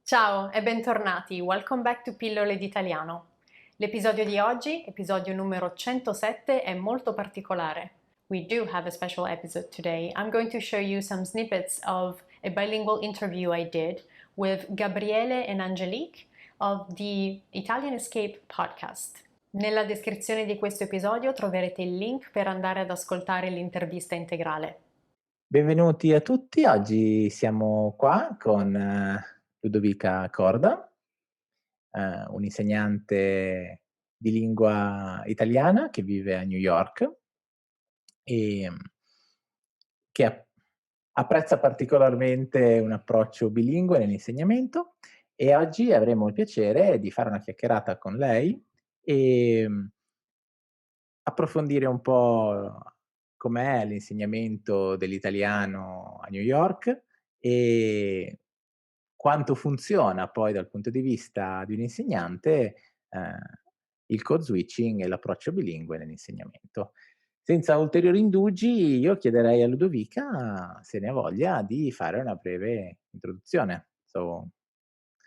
Ciao e bentornati, welcome back to Pillole D'Italiano. L'episodio di oggi, episodio numero 107, è molto particolare. We do have a special episode today. I'm going to show you some snippets of a bilingual interview I did with Gabriele and Angelique of the Italian Escape podcast. Nella descrizione di questo episodio troverete il link per andare ad ascoltare l'intervista integrale. Benvenuti a tutti, oggi siamo qua con Ludovica Corda, un insegnante di lingua italiana che vive a New York e che apprezza particolarmente un approccio bilingue nell'insegnamento e oggi avremo il piacere di fare una chiacchierata con lei e approfondire un po' com'è l'insegnamento dell'italiano a New York e quanto funziona poi dal punto di vista di un insegnante, il code switching e l'approccio bilingue nell'insegnamento. Senza ulteriori indugi, io chiederei a Ludovica, se ne ha voglia, di fare una breve introduzione. Ciao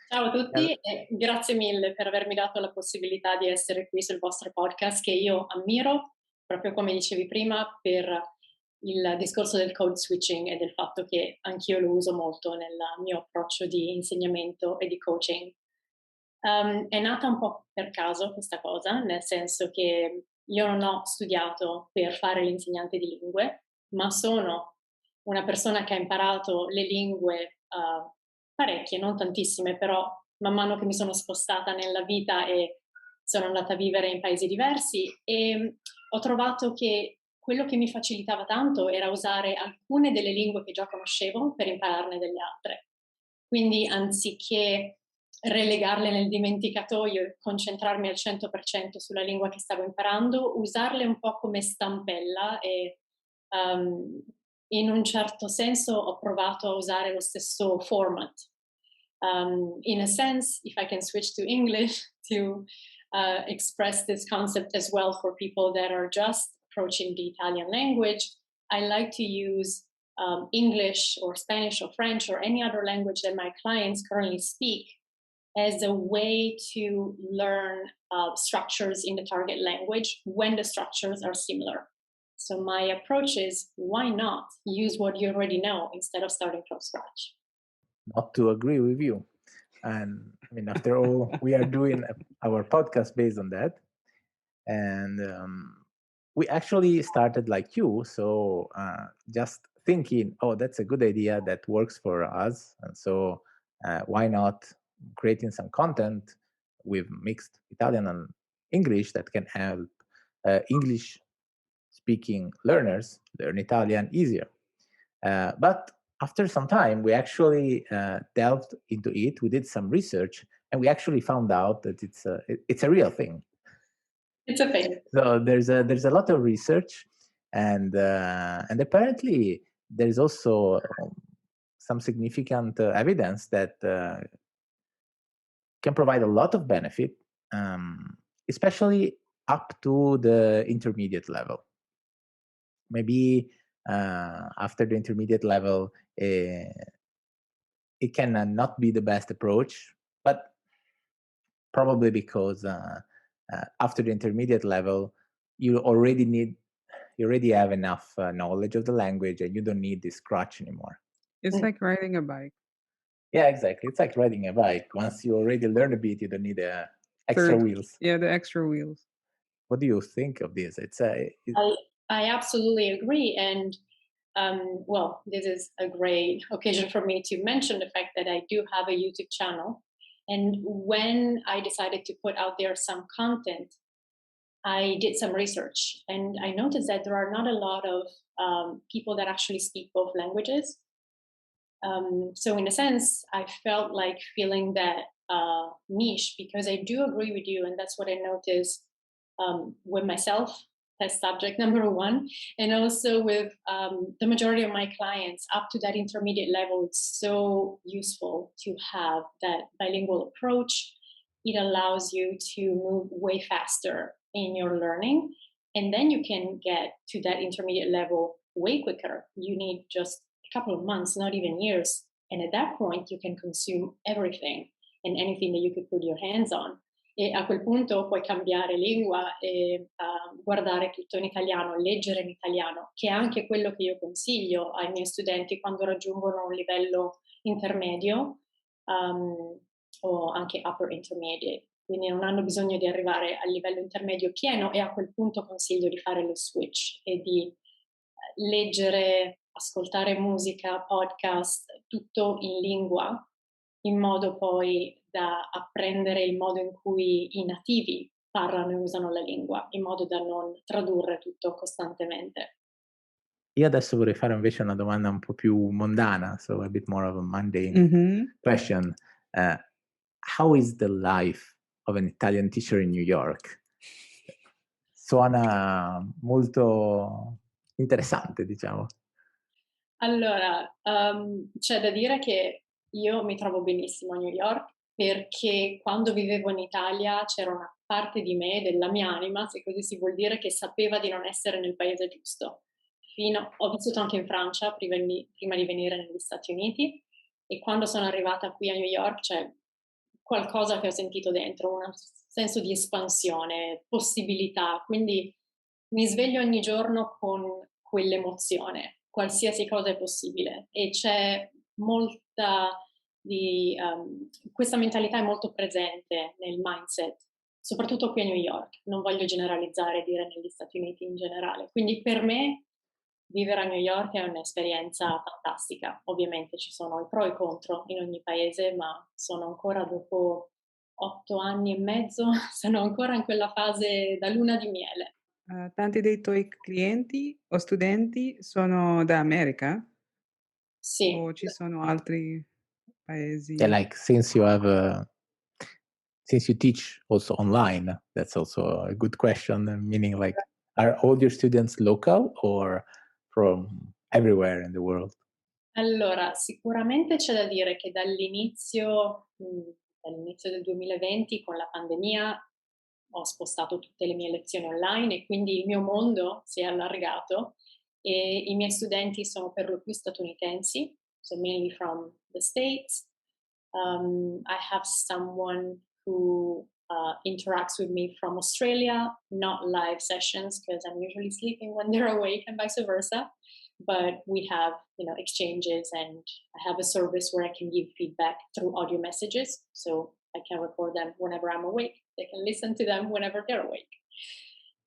a tutti e grazie mille per avermi dato la possibilità di essere qui sul vostro podcast che io ammiro, proprio come dicevi prima, per il discorso del code switching e del fatto che anch'io lo uso molto nel mio approccio di insegnamento e di coaching. È nata un po' per caso questa cosa, nel senso che io non ho studiato per fare l'insegnante di lingue, ma sono una persona che ha imparato le lingue parecchie, non tantissime, però man mano che mi sono spostata nella vita e sono andata a vivere in paesi diversi e ho trovato che quello che mi facilitava tanto era usare alcune delle lingue che già conoscevo per impararne delle altre. Quindi anziché relegarle nel dimenticatoio e concentrarmi al 100% sulla lingua che stavo imparando, usarle un po' come stampella e in un certo senso ho provato a usare lo stesso format. In a sense, if I can switch to English to express this concept as well for people that are just approaching the Italian language, I like to use English or Spanish or French or any other language that my clients currently speak as a way to learn structures in the target language when the structures are similar. So my approach is, why not use what you already know instead of starting from scratch? Not to agree with you. And I mean, after all, we are doing our podcast based on that. And we actually started like you. So just thinking, oh, that's a good idea that works for us. And so why not creating some content with mixed Italian and English that can help English speaking learners learn Italian easier. But after some time, we actually delved into it. We did some research, and we actually found out that it's a real thing. It's a thing. So there's a lot of research, and apparently there's also some significant evidence that can provide a lot of benefit, especially up to the intermediate level. Maybe after the intermediate level, it can not be the best approach, but probably because after the intermediate level, you already have enough knowledge of the language, and you don't need this crutch anymore. It's like riding a bike. Yeah, exactly. It's like riding a bike. Once you already learn a bit, you don't need extra wheels. Yeah, the extra wheels. What do you think of this? I absolutely agree. And well, this is a great occasion for me to mention the fact that I do have a YouTube channel. And when I decided to put out there some content, I did some research and I noticed that there are not a lot of people that actually speak both languages. So in a sense, I felt like filling that niche because I do agree with you. And that's what I noticed with myself as subject number one, and also with the majority of my clients up to that intermediate level. It's so useful to have that bilingual approach. It allows you to move way faster in your learning, and then you can get to that intermediate level way quicker. You need just a couple of months, not even years, And at that point you can consume everything and anything that you could put your hands on. E a quel punto puoi cambiare lingua e guardare tutto in italiano, leggere in italiano, che è anche quello che io consiglio ai miei studenti quando raggiungono un livello intermedio o anche upper intermediate. Quindi non hanno bisogno di arrivare al livello intermedio pieno e a quel punto consiglio di fare lo switch e di leggere, ascoltare musica, podcast, tutto in lingua, in modo poi da apprendere il modo in cui i nativi parlano e usano la lingua, in modo da non tradurre tutto costantemente. Io adesso vorrei fare invece una domanda un po' più mondana, so a bit more of a mundane Mm-hmm. question. How is the life of an Italian teacher in New York? Suona molto interessante, diciamo. Allora, c'è da dire che io mi trovo benissimo a New York perché quando vivevo in Italia c'era una parte di me, della mia anima, se così si vuol dire, che sapeva di non essere nel paese giusto. Ho vissuto anche in Francia prima di venire negli Stati Uniti e quando sono arrivata qui a New York c'è qualcosa che ho sentito dentro, un senso di espansione, possibilità, quindi mi sveglio ogni giorno con quell'emozione, qualsiasi cosa è possibile e c'è molta questa mentalità è molto presente nel mindset, soprattutto qui a New York, non voglio generalizzare e dire negli Stati Uniti in generale, quindi per me vivere a New York è un'esperienza fantastica, ovviamente ci sono i pro e i contro in ogni paese, ma sono ancora dopo 8 anni e mezzo, sono ancora in quella fase da luna di miele. Tanti dei tuoi clienti o studenti sono da America Sì. o ci sono altri paesi? Yeah, like since you teach also online, that's also a good question. Meaning, like, are all your students local or from everywhere in the world? Allora, sicuramente c'è da dire che dall'inizio del 2020 con la pandemia ho spostato tutte le mie lezioni online e quindi il mio mondo si è allargato e i miei studenti sono per lo più statunitensi, so mainly from the States. I have someone who interacts with me from Australia, not live sessions because I'm usually sleeping when they're awake and vice versa. But we have, exchanges, and I have a service where I can give feedback through audio messages. So I can record them whenever I'm awake. They can listen to them whenever they're awake.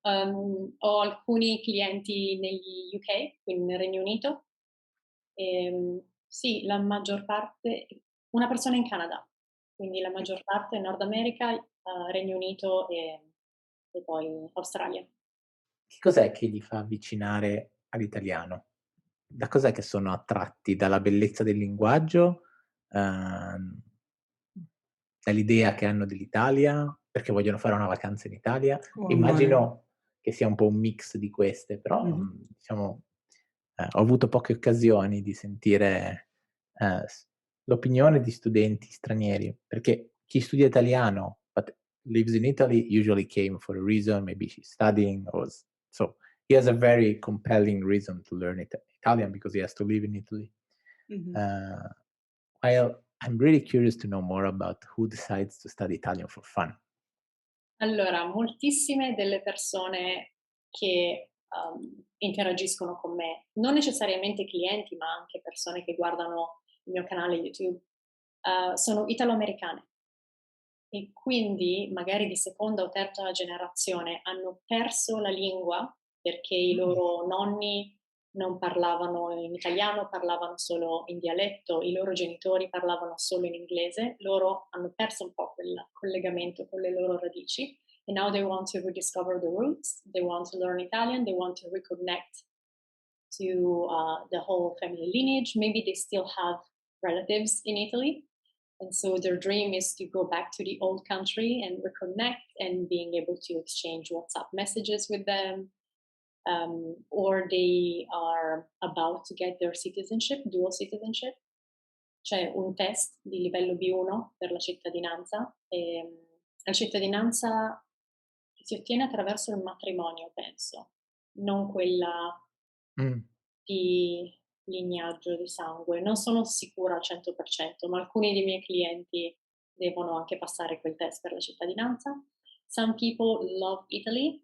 Ho alcuni clienti negli UK, quindi nel Regno Unito. Sì, la maggior parte, una persona in Canada, quindi la maggior parte Nord America, Regno Unito e poi Australia. Che cos'è che li fa avvicinare all'italiano? Da cos'è che sono attratti? Dalla bellezza del linguaggio? Dall'idea che hanno dell'Italia? Perché vogliono fare una vacanza in Italia? O Immagino amore. che sia un po' un mix di queste, però Mhm. diciamo, ho avuto poche occasioni di sentire l'opinione di studenti stranieri, perché chi studia italiano but lives in Italy usually came for a reason, maybe she's studying, so he has a very compelling reason to learn Italian because he has to live in Italy. Mhm. While I'm really curious to know more about who decides to study Italian for fun. Allora, moltissime delle persone che interagiscono con me, non necessariamente clienti, ma anche persone che guardano il mio canale YouTube, sono italo-americane e quindi magari di seconda o terza generazione hanno perso la lingua perché i loro nonni non parlavano in italiano, parlavano solo in dialetto, i loro genitori parlavano solo in inglese, loro hanno perso un po' quel collegamento con le loro radici and now they want to rediscover the roots, they want to learn Italian, they want to reconnect to the whole family lineage. Maybe they still have relatives in Italy, and so their dream is to go back to the old country and reconnect and being able to exchange WhatsApp messages with them. Or they are about to get their citizenship, dual citizenship. C'è un test di livello B1 per la cittadinanza. La cittadinanza si ottiene attraverso il matrimonio, penso, non quella di lignaggio di sangue. Non sono sicura al 100%, ma alcuni dei miei clienti devono anche passare quel test per la cittadinanza. Some people love Italy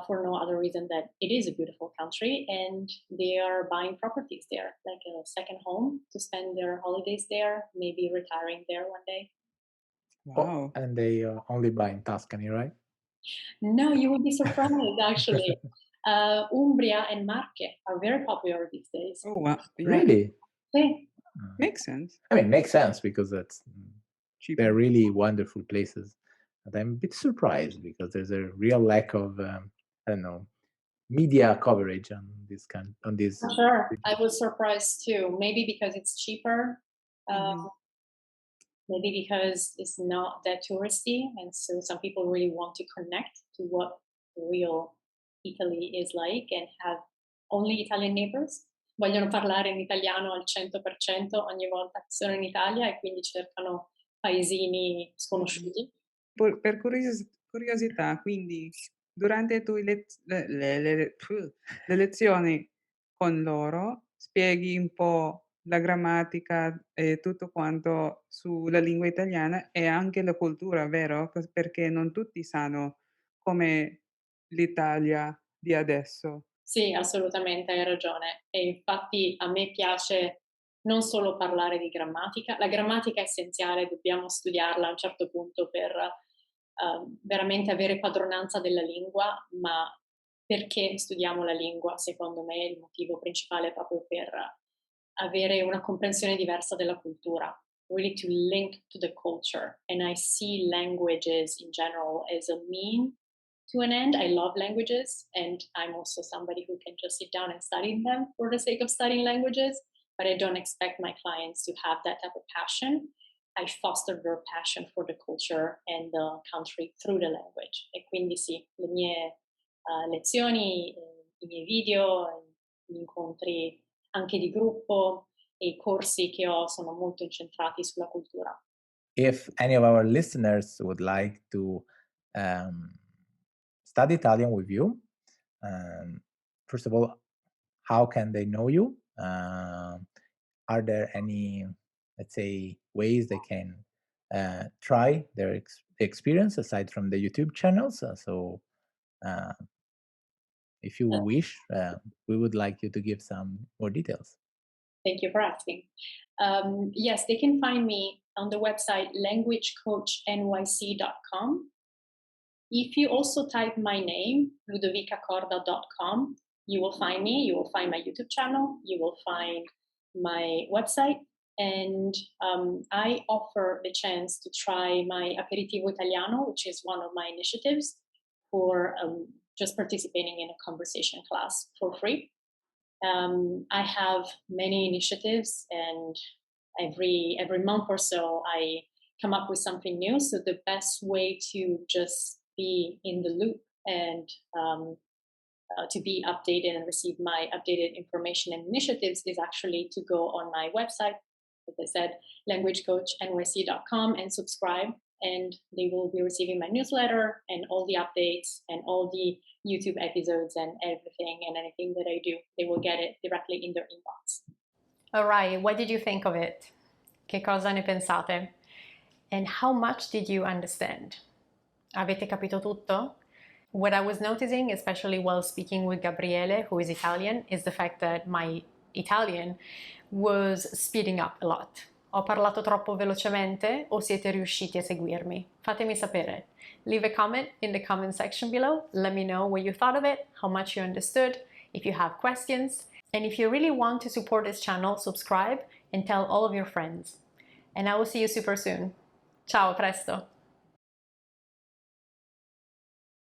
for no other reason that it is a beautiful country and they are buying properties there, like a second home to spend their holidays there, maybe retiring there one day. Wow. And they only buy in Tuscany, right? No, you would be surprised actually. Umbria and Marche are very popular these days. Oh, wow. Yeah. Really? Sì. Makes sense. I mean, makes sense because they're Cheaper. really wonderful places. But I'm a bit surprised because there's a real lack of, I don't know, media coverage on this on this. For sure. I was surprised too. Maybe because it's cheaper. Mhm. Maybe because it's not that touristy, and so some people really want to connect to what real Italy is like and have only Italian neighbors. Vogliono parlare in italiano al 100% ogni volta che sono in Italia e quindi cercano paesini sconosciuti. Per curiosità, quindi durante le lezioni con loro spieghi un po' la grammatica e tutto quanto sulla lingua italiana e anche la cultura, vero? Perché non tutti sanno come l'Italia di adesso. Sì, assolutamente, hai ragione. E infatti a me piace non solo parlare di grammatica, la grammatica è essenziale, dobbiamo studiarla a un certo punto per veramente avere padronanza della lingua, ma perché studiamo la lingua? Secondo me il motivo principale è proprio per avere una comprensione diversa della cultura, really to link to the culture. And I see languages in general as a mean to an end. I love languages, and I'm also somebody who can just sit down and study them for the sake of studying languages, but I don't expect my clients to have that type of passion. I foster their passion for the culture and the country through the language. E quindi sì, le mie lezioni, i miei video, gli incontri anche di gruppo e i corsi che ho sono molto incentrati sulla cultura. If any of our listeners would like to study Italian with you, first of all, how can they know you? Are there any, let's say, ways they can try their experience aside from the YouTube channels? If you wish, we would like you to give some more details. Thank you for asking. Yes, they can find me on the website languagecoachnyc.com. If you also type my name, ludovicacorda.com, you will find me, you will find my YouTube channel, you will find my website, and I offer the chance to try my Aperitivo Italiano, which is one of my initiatives for just participating in a conversation class for free. I have many initiatives, and every month or so I come up with something new. So the best way to just be in the loop and to be updated and receive my updated information and initiatives is actually to go on my website, as I said, languagecoachnyc.com, and subscribe. And they will be receiving my newsletter and all the updates and all the YouTube episodes and everything and anything that I do. They will get it directly in their inbox. All right, what did you think of it? Che cosa ne pensate? And how much did you understand? Avete capito tutto? What I was noticing, especially while speaking with Gabriele, who is Italian, is the fact that my Italian was speeding up a lot. Ho parlato troppo velocemente o siete riusciti a seguirmi? Fatemi sapere. Leave a comment in the comment section below. Let me know what you thought of it, how much you understood, if you have questions. And if you really want to support this channel, subscribe and tell all of your friends. And I will see you super soon. Ciao, a presto!